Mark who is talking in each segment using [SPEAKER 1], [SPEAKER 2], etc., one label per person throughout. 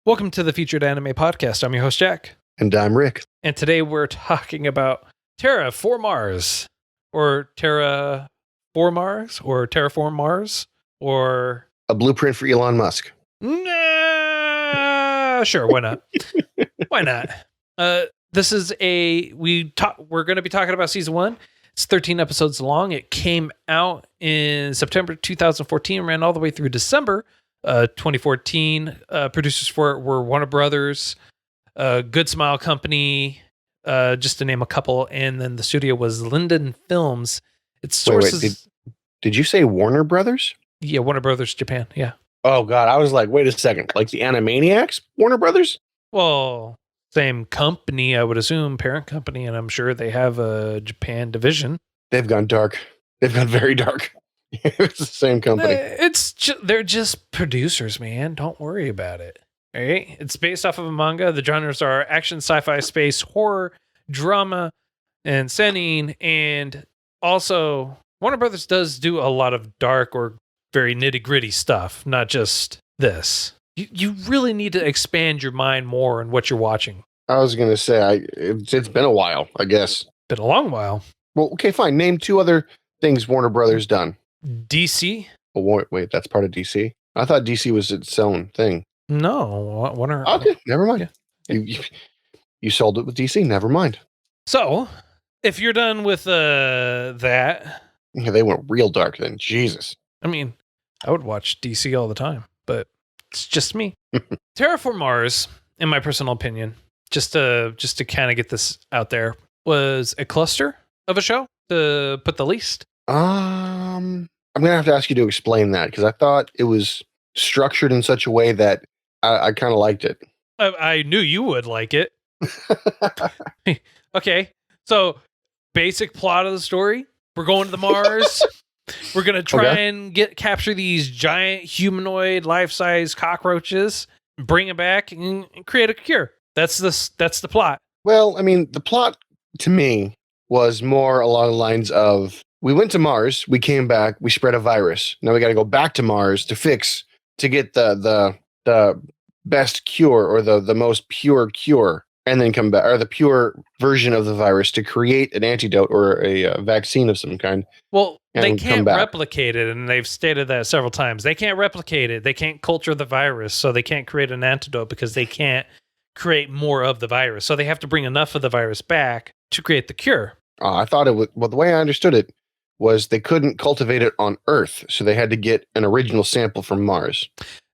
[SPEAKER 1] Welcome to the Featured Anime Podcast. I'm your host, Jack.
[SPEAKER 2] And I'm Rick.
[SPEAKER 1] And today we're talking about TerraFormars, or TerraFormars, or...
[SPEAKER 2] A blueprint for Elon Musk.
[SPEAKER 1] Nah, sure, why not? Why not? This is we're going to be talking about season 1. It's 13 episodes long. It came out in September 2014, ran all the way through December 2014. Producers for it were Warner Brothers, Good Smile Company, just to name a couple, and then the studio was LIDENFILMS. Its sources.
[SPEAKER 2] Wait, did you say Warner Brothers?
[SPEAKER 1] Yeah, Warner Brothers Japan. Yeah.
[SPEAKER 2] Oh God, I was like, wait a second, like the Animaniacs, Warner Brothers?
[SPEAKER 1] Well, same company, I would assume, parent company, and I'm sure they have a Japan division.
[SPEAKER 2] They've gone dark. They've gone very dark. It's the same company.
[SPEAKER 1] They're just producers, man. Don't worry about it. All right. It's based off of a manga. The genres are action, sci-fi, space, horror, drama, and Seinen. And also, Warner Brothers does do a lot of dark or very nitty-gritty stuff, not just this. You really need to expand your mind more on what you're watching.
[SPEAKER 2] I was going to say, it's been a while, I guess.
[SPEAKER 1] Been a long while.
[SPEAKER 2] Well, okay, fine. Name two other things Warner Brothers done.
[SPEAKER 1] DC.
[SPEAKER 2] Oh, wait, that's part of DC? I thought DC was its own thing.
[SPEAKER 1] No.
[SPEAKER 2] Okay, never mind. Yeah. You sold it with DC, never mind.
[SPEAKER 1] So, if you're done with that...
[SPEAKER 2] Yeah, they went real dark then. Jesus.
[SPEAKER 1] I mean, I would watch DC all the time, but it's just me. TerraFormars, in my personal opinion, just to kind of get this out there, was a cluster of a show, to put the least.
[SPEAKER 2] I'm gonna have to ask you to explain that, because I thought it was structured in such a way that I kind of liked it.
[SPEAKER 1] I knew you would like it. Okay, so basic plot of the story: we're going to the Mars. We're gonna try and capture these giant humanoid, life-size cockroaches, bring it back, and create a cure. That's the plot.
[SPEAKER 2] Well, I mean, the plot to me was more along the lines of: we went to Mars, we came back, we spread a virus. Now we got to go back to Mars to get the best cure, or the most pure cure, and then come back, or the pure version of the virus, to create an antidote or a vaccine of some kind.
[SPEAKER 1] Well, they can't replicate it, and they've stated that several times. They can't replicate it. They can't culture the virus, so they can't create an antidote because they can't create more of the virus. So they have to bring enough of the virus back to create the cure.
[SPEAKER 2] I thought it was, well, the way I understood it was they couldn't cultivate it on Earth, so they had to get an original sample from Mars.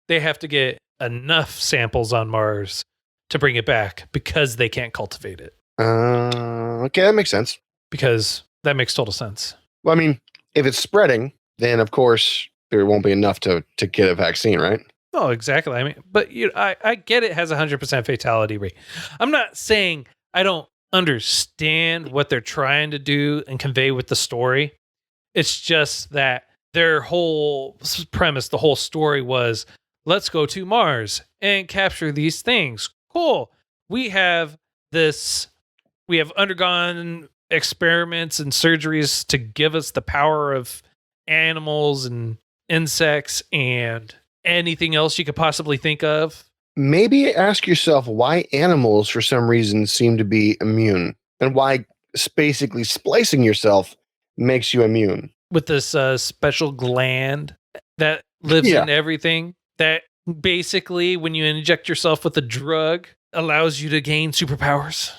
[SPEAKER 1] They have to get enough samples on Mars to bring it back because they can't cultivate it.
[SPEAKER 2] Okay, that makes sense.
[SPEAKER 1] Because that makes total sense.
[SPEAKER 2] Well, I mean, if it's spreading, then of course there won't be enough to get a vaccine, right?
[SPEAKER 1] Oh, exactly. I mean, but I get it has 100% fatality rate. I'm not saying I don't understand what they're trying to do and convey with the story. It's just that their whole premise, the whole story was, let's go to Mars and capture these things. Cool. We have undergone experiments and surgeries to give us the power of animals and insects and anything else you could possibly think of.
[SPEAKER 2] Maybe ask yourself why animals, for some reason, seem to be immune, and why basically splicing yourself makes you immune.
[SPEAKER 1] With this special gland that lives in everything, that basically, when you inject yourself with a drug, allows you to gain superpowers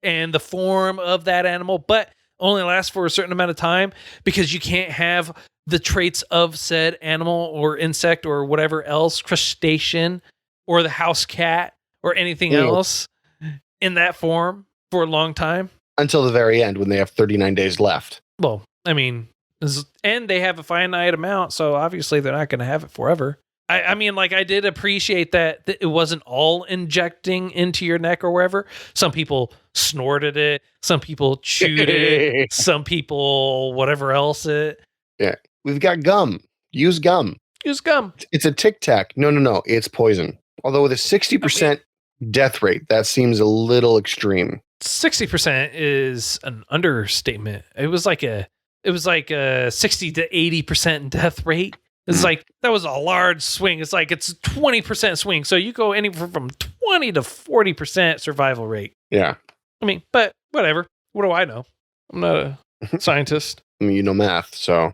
[SPEAKER 1] and the form of that animal, but only lasts for a certain amount of time because you can't have the traits of said animal or insect or whatever else, crustacean or the house cat or anything else in that form for a long time. Until
[SPEAKER 2] the very end, when they have 39 days left.
[SPEAKER 1] Well, I mean, and they have a finite amount, so obviously they're not going to have it forever. I mean, like, I did appreciate that it wasn't all injecting into your neck or wherever. Some people snorted it. Some people chewed it. Some people whatever else it.
[SPEAKER 2] Yeah. We've got gum. Use gum.
[SPEAKER 1] Use gum.
[SPEAKER 2] It's a Tic Tac. No. It's poison. Although with a 60% death rate, that seems a little extreme.
[SPEAKER 1] 60% is an understatement. It was like a 60 to 80% death rate. It's like, that was a large swing. It's like, it's 20% swing. So you go anywhere from 20 to 40% survival rate.
[SPEAKER 2] Yeah.
[SPEAKER 1] I mean, but whatever. What do I know? I'm not a scientist.
[SPEAKER 2] I mean, you know math. So,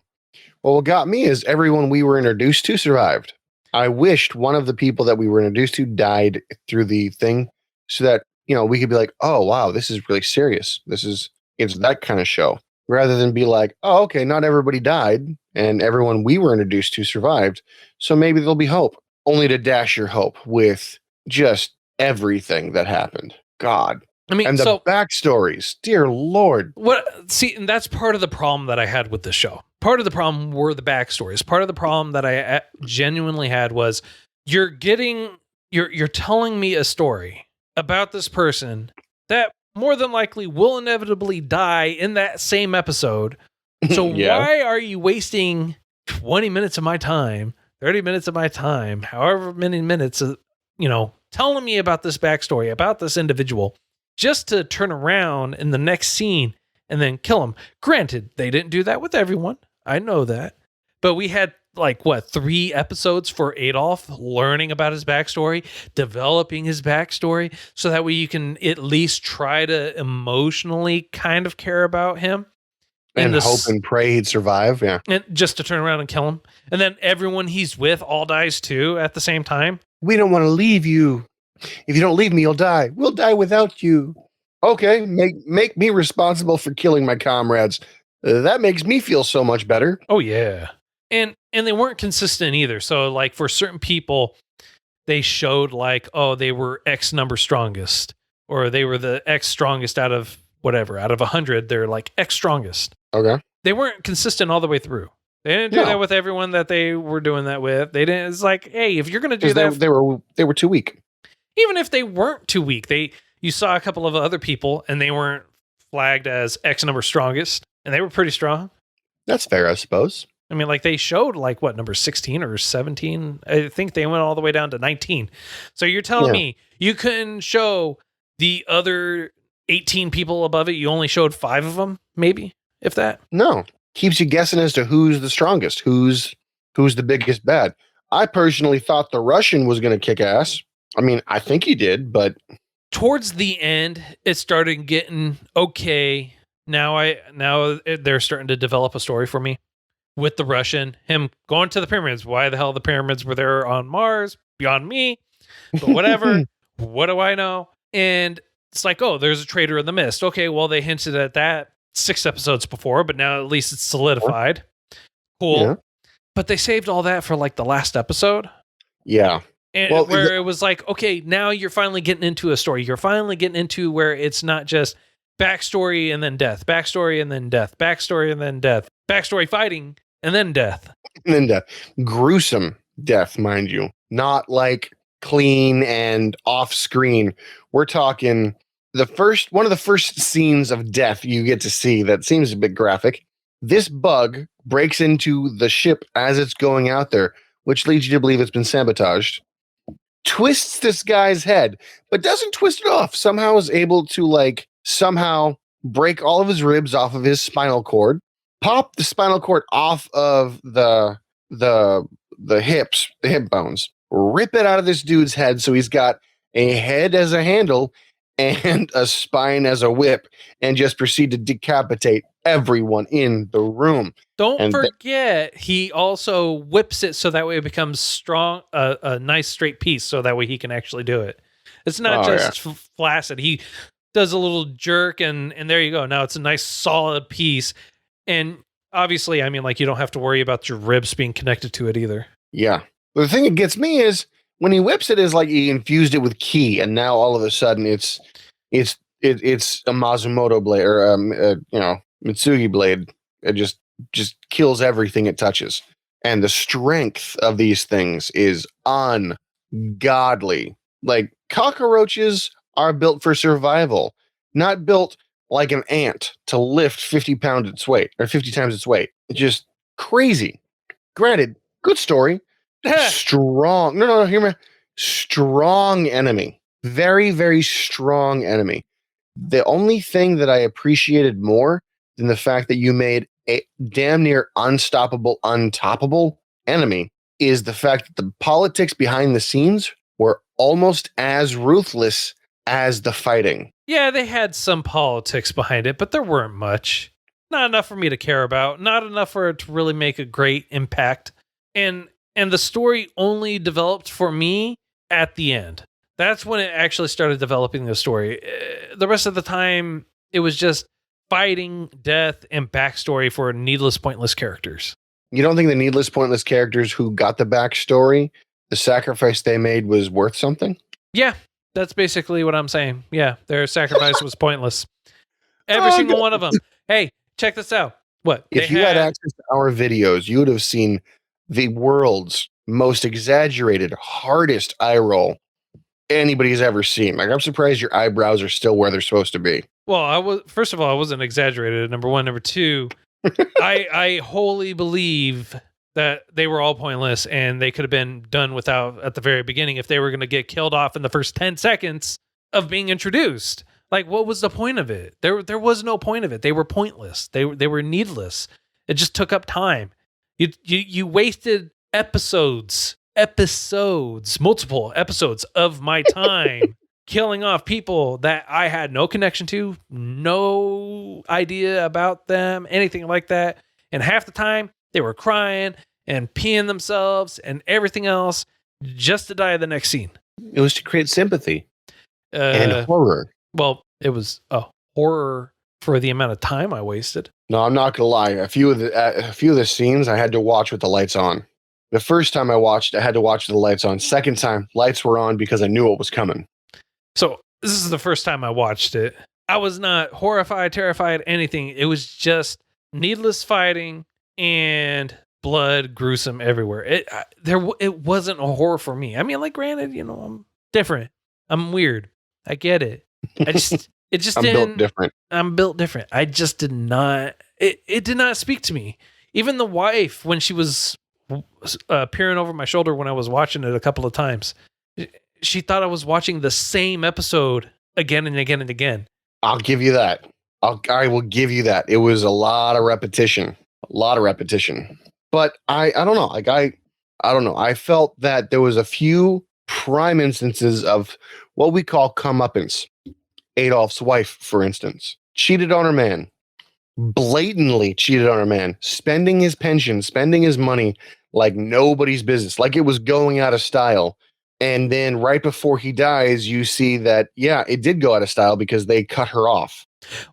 [SPEAKER 2] well, what got me is everyone we were introduced to survived. I wished one of the people that we were introduced to died through the thing so that, we could be like, oh, wow, this is really serious. It's that kind of show. Rather than be like, oh, okay, not everybody died and everyone we were introduced to survived. So maybe there'll be hope. Only to dash your hope with just everything that happened. God.
[SPEAKER 1] I mean,
[SPEAKER 2] and the backstories, dear Lord.
[SPEAKER 1] And that's part of the problem that I had with the show. Part of the problem were the backstories. Part of the problem that I genuinely had was you're telling me a story about this person that more than likely will inevitably die in that same episode. So why are you wasting 20 minutes of my time, 30 minutes of my time, however many minutes of, telling me about this backstory, about this individual, just to turn around in the next scene and then kill him? Granted, they didn't do that with everyone. I know that. But we had 3 episodes for Adolf learning about his backstory, developing his backstory, so that way you can at least try to emotionally kind of care about him.
[SPEAKER 2] And hope and pray he'd survive, yeah.
[SPEAKER 1] And just to turn around and kill him. And then everyone he's with all dies too at the same time.
[SPEAKER 2] We don't want to leave you. If you don't leave me, you'll die. We'll die without you. Okay, make me responsible for killing my comrades. That makes me feel so much better.
[SPEAKER 1] Oh, yeah. And they weren't consistent either. So, for certain people, they showed they were X number strongest, or they were the X strongest out of 100. They're X strongest.
[SPEAKER 2] Okay.
[SPEAKER 1] They weren't consistent all the way through. They didn't do that with everyone that they were doing that with. They didn't. It's hey, if you're going to do that,
[SPEAKER 2] they were too weak.
[SPEAKER 1] Even if they weren't too weak, you saw a couple of other people and they weren't flagged as X number strongest, and they were pretty strong.
[SPEAKER 2] That's fair, I suppose.
[SPEAKER 1] I mean, they showed number 16 or 17. I think they went all the way down to 19. So you're telling me you couldn't show the other 18 people above it? You only showed 5 of them, maybe, if that?
[SPEAKER 2] No. Keeps you guessing as to who's the strongest, who's the biggest bad. I personally thought the Russian was going to kick ass. I mean, I think he did, but
[SPEAKER 1] towards the end, it started getting okay. Now they're starting to develop a story for me with the Russian, him going to the pyramids. Why the hell the pyramids were there on Mars? Beyond me. But whatever. What do I know? And it's there's a traitor in the mist. Okay, well, they hinted at that 6 episodes before, but now at least it's solidified. Cool. Yeah. But they saved all that for the last episode.
[SPEAKER 2] Yeah.
[SPEAKER 1] And it was okay, now you're finally getting into a story. You're finally getting into where it's not just backstory and then death, backstory and then death, backstory and then death, backstory fighting and then death.
[SPEAKER 2] And then death. Gruesome death, mind you. Not clean and off screen. We're talking one of the first scenes of death you get to see that seems a bit graphic. This bug breaks into the ship as it's going out there, which leads you to believe it's been sabotaged. Twists this guy's head, but doesn't twist it off. Somehow is able to somehow break all of his ribs off of his spinal cord, pop the spinal cord off of the hip bones, rip it out of this dude's head so he's got a head as a handle and a spine as a whip, and just proceed to decapitate everyone in the room.
[SPEAKER 1] Don't forget, he also whips it so that way it becomes strong, a nice straight piece, so that way he can actually do it. It's not flaccid. He does a little jerk, and there you go. Now it's a nice solid piece. And obviously, I mean, you don't have to worry about your ribs being connected to it either.
[SPEAKER 2] Yeah. But the thing that gets me is when he whips it, is he infused it with ki, and now all of a sudden it's a Mazumoto blade, or Mitsugi blade. It just kills everything it touches. And the strength of these things is ungodly. Cockroaches are built for survival, not built like an ant to lift 50 pounds its weight, or 50 times its weight. It's just crazy. Granted, good story. Strong. No, hear me. Strong enemy. Very, very strong enemy. The only thing that I appreciated more than the fact that you made a damn near unstoppable, untoppable enemy is the fact that the politics behind the scenes were almost as ruthless as the fighting.
[SPEAKER 1] Yeah, they had some politics behind it, but there weren't much. Not enough for me to care about. Not enough for it to really make a great impact. And the story only developed for me at the end. That's when it actually started developing the story. The rest of the time, it was just fighting, death, and backstory for needless, pointless characters.
[SPEAKER 2] You don't think the needless, pointless characters who got the backstory, the sacrifice they made was worth something?
[SPEAKER 1] Yeah, that's basically what I'm saying. Yeah, their sacrifice was pointless. Every single one of them. Hey, check this out. What?
[SPEAKER 2] If you had access to our videos, you would have seen the world's most exaggerated, hardest eye roll anybody's ever seen. Like, I'm surprised your eyebrows are still where they're supposed to be.
[SPEAKER 1] Well, first of all, I wasn't exaggerated. Number one. Number two, I wholly believe that they were all pointless and they could have been done without at the very beginning if they were going to get killed off in the first 10 seconds of being introduced. Like, what was the point of it? There was no point of it. They were pointless. They were needless. It just took up time. You wasted multiple episodes of my time killing off people that I had no connection to, no idea about them, anything like that. And half the time they were crying and peeing themselves and everything else just to die in the next scene.
[SPEAKER 2] It was to create sympathy and horror.
[SPEAKER 1] Well, it was a horror for the amount of time I wasted.
[SPEAKER 2] No, I'm not gonna lie. A few of the scenes I had to watch with the lights on. The first time I watched, I had to watch with the lights on. Second time, lights were on because I knew what was coming.
[SPEAKER 1] So this is the first time I watched it. I was not horrified, terrified, anything. It was just needless fighting and blood, gruesome everywhere. It wasn't a horror for me. I mean, like, granted, I'm different. I'm weird. I get it. It just
[SPEAKER 2] I'm built different.
[SPEAKER 1] I'm built different. I just did not. It did not speak to me. Even the wife, when she was peering over my shoulder when I was watching it a couple of times, she thought I was watching the same episode again and again and again.
[SPEAKER 2] I'll give you that. I will give you that. It was a lot of repetition. But I don't know. Like, I don't know. I felt that there was a few prime instances of what we call comeuppance. Adolf's wife, for instance, cheated on her man. Blatantly cheated on her man. Spending his pension, spending his money like nobody's business. Like it was going out of style. And then right before he dies, you see that, yeah, it did go out of style because they cut her off.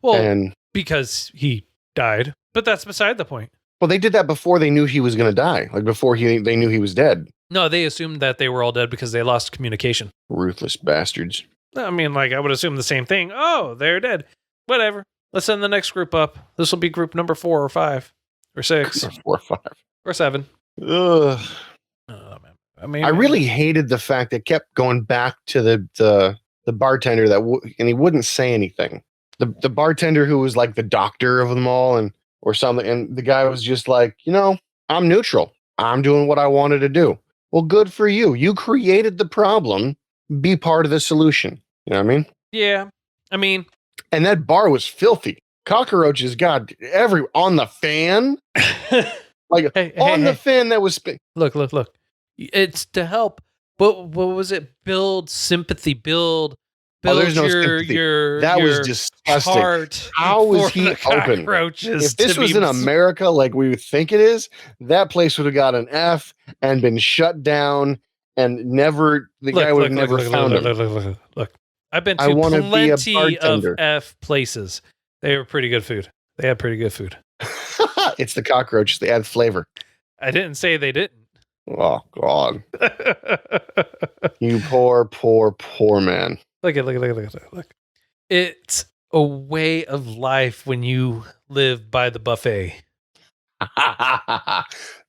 [SPEAKER 1] Well, because he died. But that's beside the point.
[SPEAKER 2] Well, they did that before they knew he was going to die. Like before they knew he was dead.
[SPEAKER 1] No, they assumed that they were all dead because they lost communication.
[SPEAKER 2] Ruthless bastards.
[SPEAKER 1] I mean, like, I would assume the same thing. Oh, they're dead. Whatever. Let's send the next group up. This will be group number 4 or 5 or 6
[SPEAKER 2] 4 or 5
[SPEAKER 1] or 7.
[SPEAKER 2] Ugh.
[SPEAKER 1] Oh, man. I mean,
[SPEAKER 2] I really hated the fact that kept going back to the bartender and he wouldn't say anything. The bartender who was like the doctor of them all or something, and the guy was just like, I'm neutral. I'm doing what I wanted to do. Well, good for you. You created the problem. Be part of the solution. You know what I mean?
[SPEAKER 1] Yeah. I mean,
[SPEAKER 2] and that bar was filthy. Cockroaches got on the fan. Like the fan that was
[SPEAKER 1] Look. It's to help. What was it? Build sympathy. Build
[SPEAKER 2] there's no sympathy. That was disgusting. How was he open? If this was in America like we would think it is, that place would have got an F and been shut down and guy would have never found him.
[SPEAKER 1] Look. I've been to plenty of F places. They were pretty good food. They had pretty good food.
[SPEAKER 2] It's the cockroaches. They add flavor.
[SPEAKER 1] I didn't say they didn't.
[SPEAKER 2] Oh, God. You poor, poor, poor man.
[SPEAKER 1] Look. It's a way of life when you live by the buffet.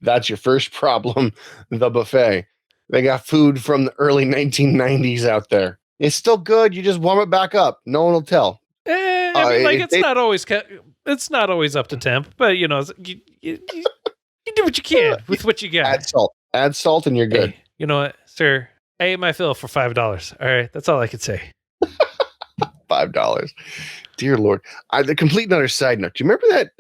[SPEAKER 2] That's your first problem, the buffet. They got food from the early 1990s out there. It's still good. You just warm it back up. No one will tell.
[SPEAKER 1] It's not always up to temp, but you do what you can with what you got.
[SPEAKER 2] Add salt, and you're good.
[SPEAKER 1] Hey, you know what, sir? I ate my fill for $5. All right, that's all I could say.
[SPEAKER 2] $5, dear Lord. The complete another side note. Do you remember that?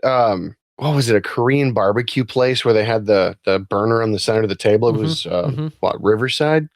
[SPEAKER 2] what was it? A Korean barbecue place where they had the burner on the center of the table. It was what, Riverside,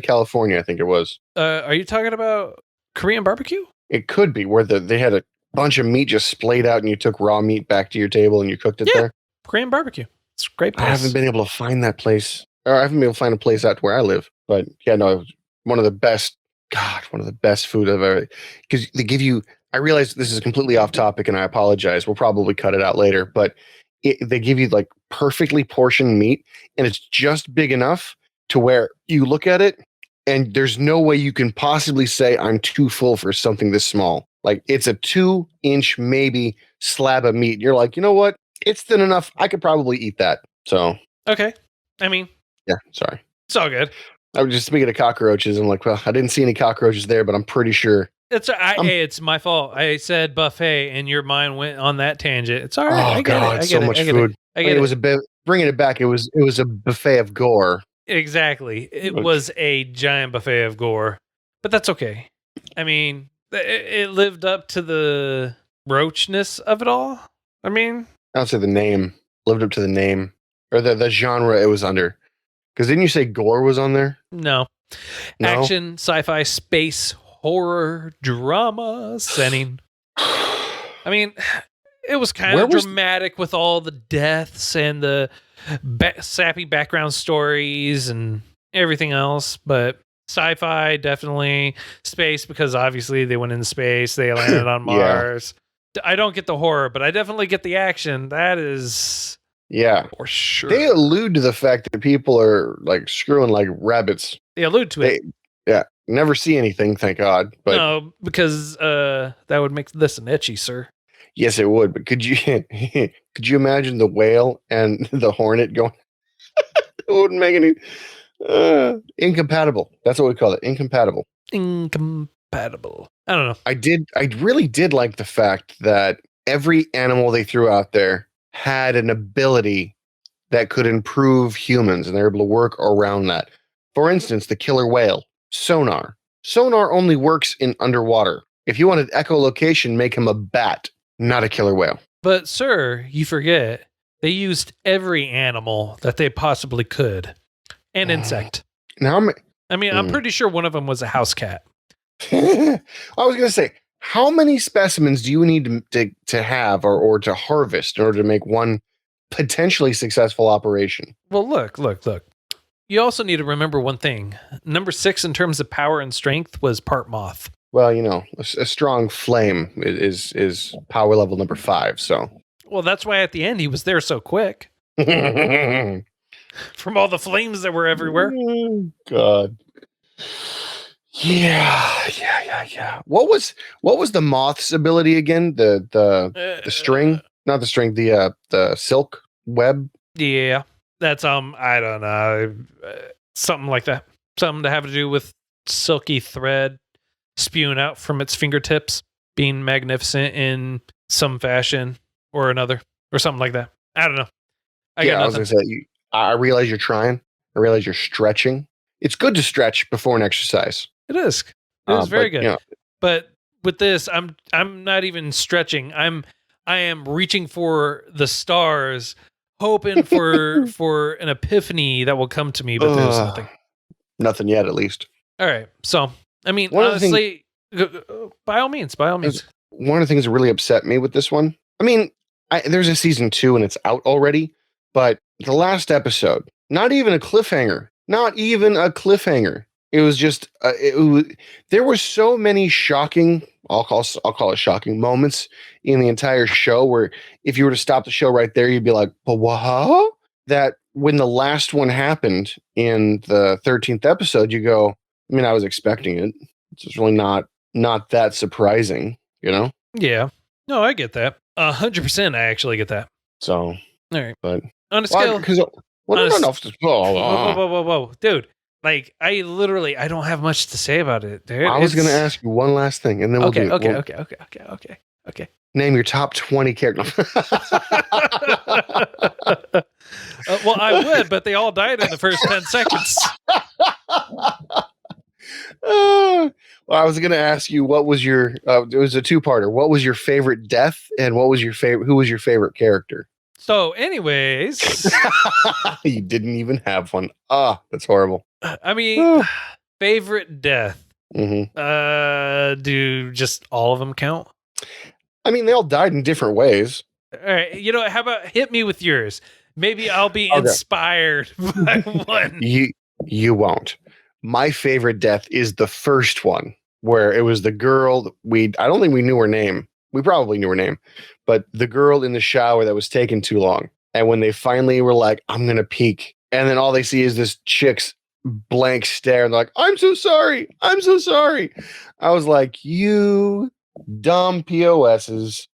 [SPEAKER 2] California, I think it was.
[SPEAKER 1] Are you talking about Korean barbecue?
[SPEAKER 2] It could be where they had a bunch of meat just splayed out, and you took raw meat back to your table and you cooked it there.
[SPEAKER 1] Korean barbecue. It's a great place.
[SPEAKER 2] I haven't been able to find that place, or I haven't been able to find a place out where I live. But yeah, no, it was one of the best. God, one of the best food I've ever. Because they give you. I realize this is completely off topic, and I apologize. We'll probably cut it out later, but they give you like perfectly portioned meat, and it's just big enough to where you look at it, and there's no way you can possibly say I'm too full for something this small. Like it's a 2-inch maybe slab of meat. You're like, you know what? It's thin enough. I could probably eat that. So
[SPEAKER 1] okay. I mean,
[SPEAKER 2] yeah. Sorry,
[SPEAKER 1] it's all good.
[SPEAKER 2] I was just speaking of cockroaches. I'm like, well, I didn't see any cockroaches there, but I'm pretty sure.
[SPEAKER 1] It's my fault. I said buffet, and your mind went on that tangent. It's all right.
[SPEAKER 2] Oh God, so much food. It was a bit. Bringing it back, it was a buffet of gore.
[SPEAKER 1] Exactly. It was a giant buffet of gore, but that's okay. I mean, it lived up to the roachness of it all. I mean,
[SPEAKER 2] I would say the name lived up to the name or the genre it was under. Because didn't you say gore was on there?
[SPEAKER 1] No. Action, sci-fi, space, horror, drama, Seinen. I mean, it was kind of dramatic with all the deaths and the sappy background stories and everything else, but sci-fi, definitely. Space, because obviously they went into space, they landed on Mars. I don't get the horror, but I definitely get the action. That is...
[SPEAKER 2] Yeah,
[SPEAKER 1] for sure.
[SPEAKER 2] They allude to the fact that people are like screwing like rabbits.
[SPEAKER 1] They allude to it.
[SPEAKER 2] Yeah, never see anything, thank God. But
[SPEAKER 1] no, because that would make this an etchy, sir.
[SPEAKER 2] Yes, it would. But could you imagine the whale and the hornet going? It wouldn't make any incompatible. That's what we call it. Incompatible.
[SPEAKER 1] Incompatible. I don't know.
[SPEAKER 2] I really did like the fact that every animal they threw out there had an ability that could improve humans, and they're able to work around that. For instance, the killer whale, sonar. Sonar only works in underwater. If you wanted echolocation, make him a bat, not a killer whale.
[SPEAKER 1] But, sir, you forget, they used every animal that they possibly could. And insect.
[SPEAKER 2] Now,
[SPEAKER 1] I'm pretty sure one of them was a house cat.
[SPEAKER 2] I was going to say, how many specimens do you need to have or to harvest in order to make one potentially successful operation?
[SPEAKER 1] Well, look. You also need to remember one thing. Number 6 in terms of power and strength was part moth.
[SPEAKER 2] Well, you know, a strong flame is power level number 5. So,
[SPEAKER 1] well, that's why at the end he was there so quick. From all the flames that were everywhere.
[SPEAKER 2] Oh, God. Yeah. What was the moth's ability again? The string, not the string, the silk web.
[SPEAKER 1] Yeah, that's I don't know, something like that. Something to have to do with silky thread spewing out from its fingertips, being magnificent in some fashion or another, or something like that. I don't know.
[SPEAKER 2] I was gonna say, I realize you're trying. I realize you're stretching. It's good to stretch before an exercise.
[SPEAKER 1] It is. It is very good.
[SPEAKER 2] You know,
[SPEAKER 1] but with this, I'm not even stretching. I am reaching for the stars, hoping for an epiphany that will come to me, but there's nothing.
[SPEAKER 2] Nothing yet, at least.
[SPEAKER 1] All right. So, I mean, honestly, by all means. One
[SPEAKER 2] of the things that really upset me with this one, I mean, there's a season 2 and it's out already, but the last episode, not even a cliffhanger. It was just, there were so many shocking, I'll call it shocking moments in the entire show where if you were to stop the show right there, you'd be like, but what? That when the last one happened in the 13th episode, you go, I mean, I was expecting it. It's just really not that surprising, you know?
[SPEAKER 1] Yeah. No, I get that. 100%. I actually get that.
[SPEAKER 2] So,
[SPEAKER 1] all right.
[SPEAKER 2] But
[SPEAKER 1] on a scale, whoa, dude. Like, I don't have much to say about it, dude.
[SPEAKER 2] I was going to ask you one last thing, and then we'll do
[SPEAKER 1] it. Okay.
[SPEAKER 2] Name your top 20 characters.
[SPEAKER 1] Well, I would, but they all died in the first 10 seconds.
[SPEAKER 2] Well, I was going to ask you, what was your? It was a two-parter. What was your favorite death, and what was your favorite? Who was your favorite character?
[SPEAKER 1] So, anyways,
[SPEAKER 2] You didn't even have one. Ah, that's horrible.
[SPEAKER 1] I mean, favorite death.
[SPEAKER 2] Mm-hmm.
[SPEAKER 1] Do just all of them count?
[SPEAKER 2] I mean, they all died in different ways.
[SPEAKER 1] All right, you know, how about hit me with yours? Maybe I'll be
[SPEAKER 2] Okay.
[SPEAKER 1] inspired by one.
[SPEAKER 2] You won't. My favorite death is the first one, where it was the girl. I don't think we knew her name. We probably knew her name, but the girl in the shower that was taking too long. And when they finally were like, "I'm gonna peek," and then all they see is this chick's blank stare, and they're like, "I'm so sorry. I'm so sorry." I was like, "You dumb POSs."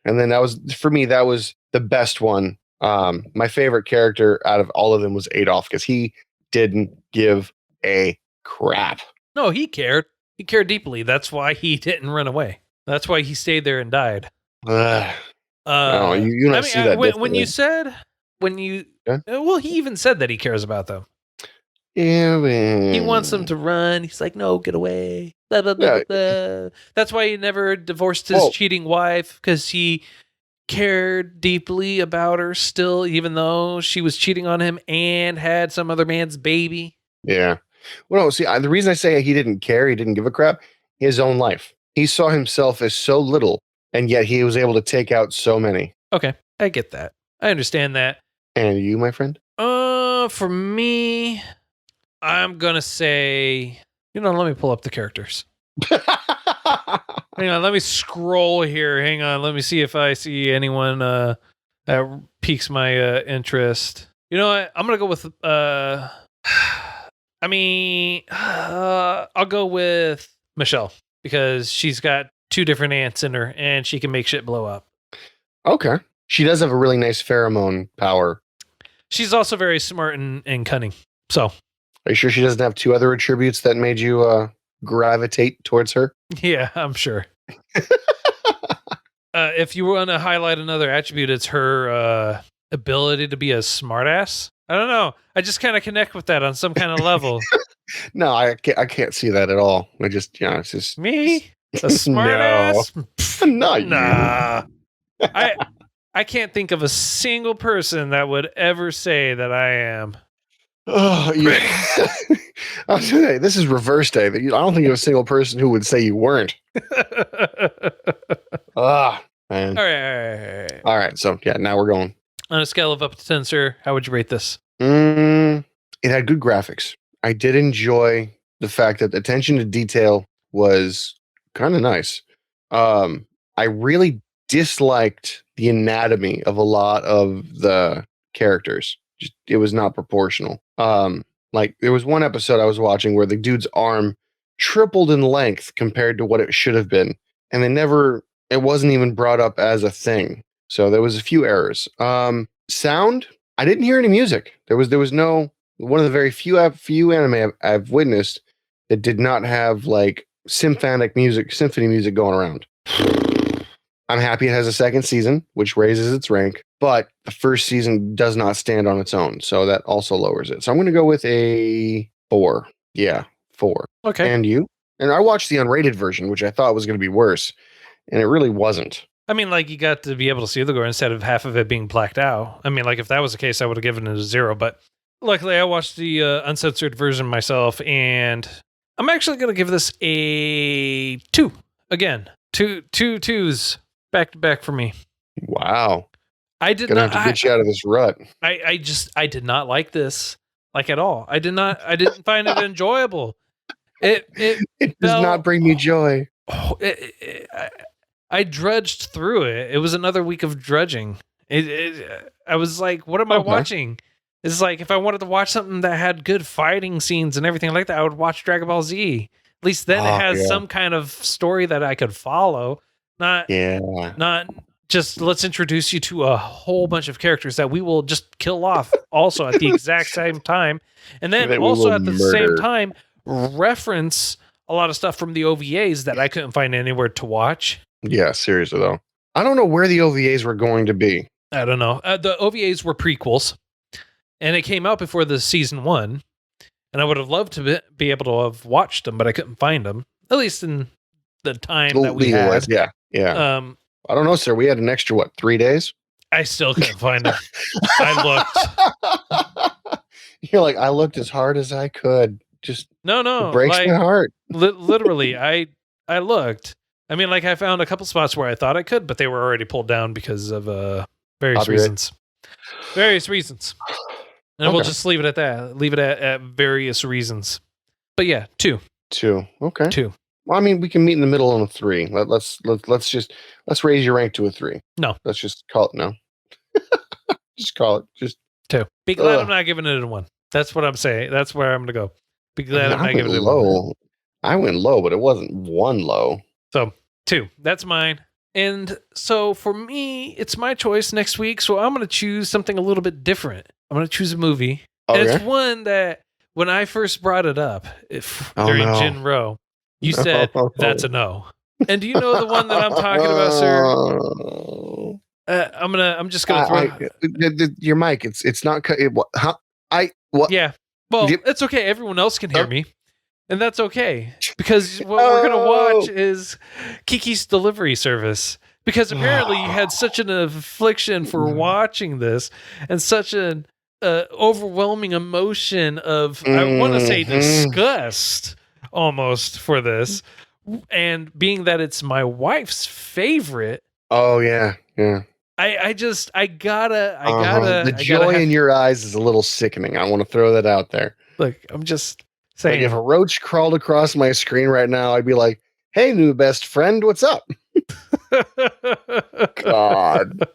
[SPEAKER 2] And then that was, for me, that was the best one. My favorite character out of all of them was Adolf, because he didn't give a crap.
[SPEAKER 1] No, he cared. He cared deeply. That's why he didn't run away. That's why he stayed there and died.
[SPEAKER 2] No, you don't see that.
[SPEAKER 1] Well, he even said that he cares about them.
[SPEAKER 2] Yeah,
[SPEAKER 1] he wants them to run. He's like, no, get away. Blah, blah, blah, blah, blah. That's why he never divorced his cheating wife, because he cared deeply about her still, even though she was cheating on him and had some other man's baby.
[SPEAKER 2] Yeah. Well, no, see, the reason I say he didn't care, he didn't give a crap, his own life. He saw himself as so little, and yet he was able to take out so many.
[SPEAKER 1] Okay, I get that. I understand that.
[SPEAKER 2] And you, my friend?
[SPEAKER 1] For me, I'm going to say, let me pull up the characters. Hang on, let me scroll here. Hang on, let me see if I see anyone that piques my interest. You know what? I'm going to go with I'll go with Michelle, because she's got 2 different ants in her and she can make shit blow up.
[SPEAKER 2] Okay. She does have a really nice pheromone power.
[SPEAKER 1] She's also very smart and cunning. So,
[SPEAKER 2] are you sure she doesn't have 2 other attributes that made you gravitate towards her?
[SPEAKER 1] Yeah, I'm sure. If you want to highlight another attribute, it's her ability to be a smartass. I don't know. I just kind of connect with that on some kind of level.
[SPEAKER 2] No, I can't see that at all. I just, it's just
[SPEAKER 1] me, a smartass.
[SPEAKER 2] No. Not
[SPEAKER 1] nah. I can't think of a single person that would ever say that I am.
[SPEAKER 2] Oh, yeah. I was gonna say, this is reverse day. I don't think you're a single person who would say you weren't. Man. All right. So, yeah, now we're going.
[SPEAKER 1] On a scale of up to 10, sir, how would you rate this?
[SPEAKER 2] It had good graphics. I did enjoy the fact that the attention to detail was kind of nice. I really disliked the anatomy of a lot of the characters. It was not proportional. Like, there was one episode I was watching where the dude's arm tripled in length compared to what it should have been, and it wasn't even brought up as a thing. So there was a few errors. Sound, I didn't hear any music. There was no, one of the very few anime I've witnessed that did not have like symphony music going around. I'm happy it has a second season, which raises its rank, but the first season does not stand on its own, so that also lowers it. So I'm going to go with a 4. Yeah, 4.
[SPEAKER 1] Okay.
[SPEAKER 2] And you? And I watched the unrated version, which I thought was going to be worse, and it really wasn't.
[SPEAKER 1] I mean, like, you got to be able to see the gore instead of half of it being blacked out. I mean, like, if that was the case, I would have given it a 0, but luckily I watched the uncensored version myself, and I'm actually going to give this a 2. Again, two twos back to back for me.
[SPEAKER 2] Wow.
[SPEAKER 1] I did
[SPEAKER 2] gonna
[SPEAKER 1] not
[SPEAKER 2] have to get you out of this rut.
[SPEAKER 1] I did not like this, like, at all. I didn't find it enjoyable. It
[SPEAKER 2] does not bring me joy.
[SPEAKER 1] I drudged through it. It was another week of drudging. I was like, what am I watching? It's like, if I wanted to watch something that had good fighting scenes and everything like that, I would watch Dragon Ball Z. At least then it has some kind of story that I could follow. Not just, let's introduce you to a whole bunch of characters that we will just kill off also at the exact same time. And then also at the same time, reference a lot of stuff from the OVAs that I couldn't find anywhere to watch.
[SPEAKER 2] Yeah, seriously though. I don't know where the OVAs were going to be.
[SPEAKER 1] I don't know. The OVAs were prequels, and it came out before the season 1. and I would have loved to be able to have watched them, but I couldn't find them, at least in the time that we had.
[SPEAKER 2] Yeah. I don't know, sir. We had an extra 3 days?
[SPEAKER 1] I still couldn't find them. I
[SPEAKER 2] looked. You're like, I looked as hard as I could. Just
[SPEAKER 1] no,
[SPEAKER 2] it breaks my heart.
[SPEAKER 1] Literally, I looked. I mean, like I found a couple spots where I thought I could, but they were already pulled down because of various reasons. Various reasons. And we'll just leave it at that. Leave it at various reasons. But yeah, 2.
[SPEAKER 2] 2. Okay.
[SPEAKER 1] 2.
[SPEAKER 2] Well, I mean, we can meet in the middle on a 3. Let's raise your rank to a 3.
[SPEAKER 1] No.
[SPEAKER 2] Let's just call it no. Just call it just
[SPEAKER 1] 2. Be glad I'm not giving it a 1. That's what I'm saying. That's where I'm gonna go. Be glad I'm not giving it a 1.
[SPEAKER 2] I went low, but it wasn't 1 low.
[SPEAKER 1] So 2. That's mine. And so for me, it's my choice next week. So I'm gonna choose something a little bit different. I'm gonna choose a movie. And it's one that when I first brought it up during Jinro, you said that's a no. And do you know the one that I'm talking about, sir? I'm just gonna throw
[SPEAKER 2] your mic. It's not.
[SPEAKER 1] Yeah. Well, it's okay. Everyone else can hear me, and that's okay because what we're gonna watch is Kiki's Delivery Service. Because apparently you had such an affliction for watching this and such an overwhelming emotion of I want to say disgust almost for this, and being that it's my wife's favorite.
[SPEAKER 2] Oh yeah.
[SPEAKER 1] I gotta.
[SPEAKER 2] The joy in your eyes is a little sickening. I want to throw that out there.
[SPEAKER 1] Look, I'm just saying.
[SPEAKER 2] Like if a roach crawled across my screen right now, I'd be like, "Hey, new best friend, what's up?" God.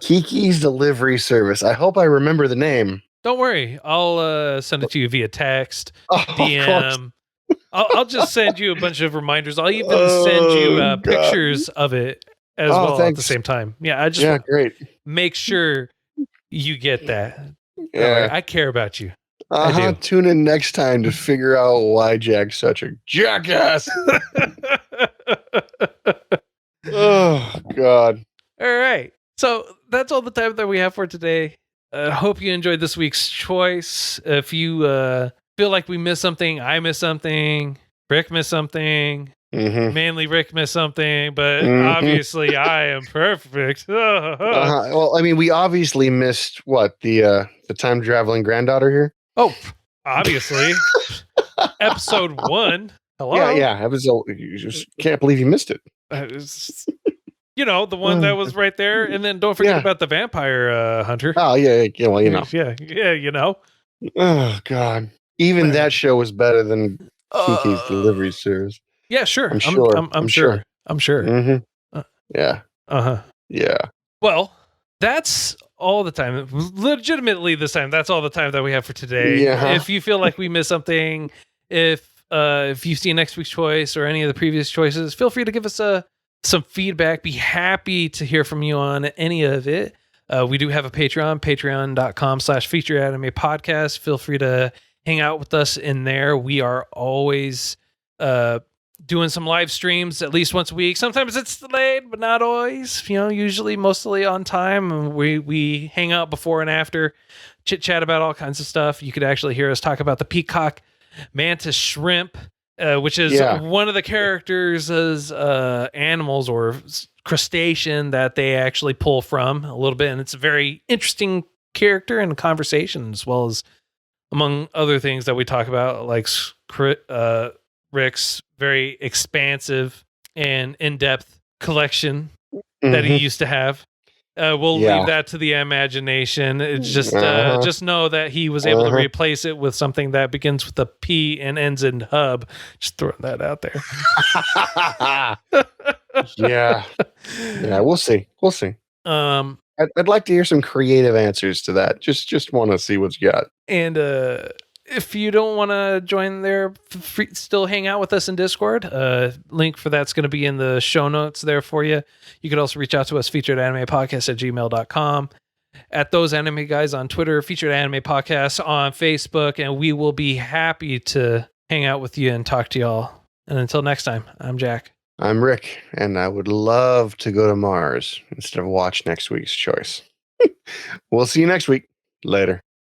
[SPEAKER 2] Kiki's Delivery Service. I hope I remember the name.
[SPEAKER 1] Don't worry. I'll send it to you via text, DM. I'll just send you a bunch of reminders. I'll even send you pictures of it as well at the same time. Yeah, I just
[SPEAKER 2] great.
[SPEAKER 1] Make sure you get that.
[SPEAKER 2] Yeah.
[SPEAKER 1] I care about you.
[SPEAKER 2] Tune in next time to figure out why Jack's such a jackass. Oh, God.
[SPEAKER 1] All right. So that's all the time that we have for today. Hope you enjoyed this week's choice. If you feel like we missed something, I missed something, Rick missed something, mainly Rick missed something, but obviously I am perfect.
[SPEAKER 2] Well, I mean, we obviously missed the time traveling granddaughter here.
[SPEAKER 1] Oh, obviously. Episode 1. Hello.
[SPEAKER 2] Yeah. Episode. You just can't believe you missed it.
[SPEAKER 1] The one that was right there, and then don't forget about the vampire hunter.
[SPEAKER 2] Oh yeah. Well,
[SPEAKER 1] yeah.
[SPEAKER 2] Oh God. Even that show was better than Kiki's Delivery Service.
[SPEAKER 1] Yeah, sure.
[SPEAKER 2] I'm sure.
[SPEAKER 1] I'm sure.
[SPEAKER 2] Mm-hmm. Yeah. Yeah.
[SPEAKER 1] Well, that's all the time. Legitimately, this time, that's all the time that we have for today.
[SPEAKER 2] Yeah.
[SPEAKER 1] If you feel like we missed something, if you've seen next week's choice or any of the previous choices, feel free to give us some feedback. Be happy to hear from you on any of it. We do have a Patreon, patreon.com/featureanimepodcast. Feel free to hang out with us in there. We are always doing some live streams at least once a week. Sometimes it's delayed, but not always. Usually mostly on time. We hang out before and after, chit chat about all kinds of stuff. You could actually hear us talk about the peacock mantis shrimp, which is one of the characters as animals or crustacean that they actually pull from a little bit. And it's a very interesting character and conversation, as well as among other things that we talk about, like Rick's very expansive and in-depth collection that he used to have. We'll leave that to the imagination. It's just know that he was able to replace it with something that begins with a P and ends in hub. Just throwing that out there.
[SPEAKER 2] Yeah, we'll see. I'd like to hear some creative answers to that. Just want to see what you got.
[SPEAKER 1] And if you don't want to join there, still hang out with us in Discord. Link for that's going to be in the show notes there for you. You could also reach out to us, featuredanimepodcast@gmail.com, at Those Anime Guys on Twitter, Featured Anime Podcast on Facebook, and we will be happy to hang out with you and talk to y'all. And until next time, I'm Jack.
[SPEAKER 2] I'm Rick, and I would love to go to Mars instead of watch next week's choice. We'll see you next week. Later.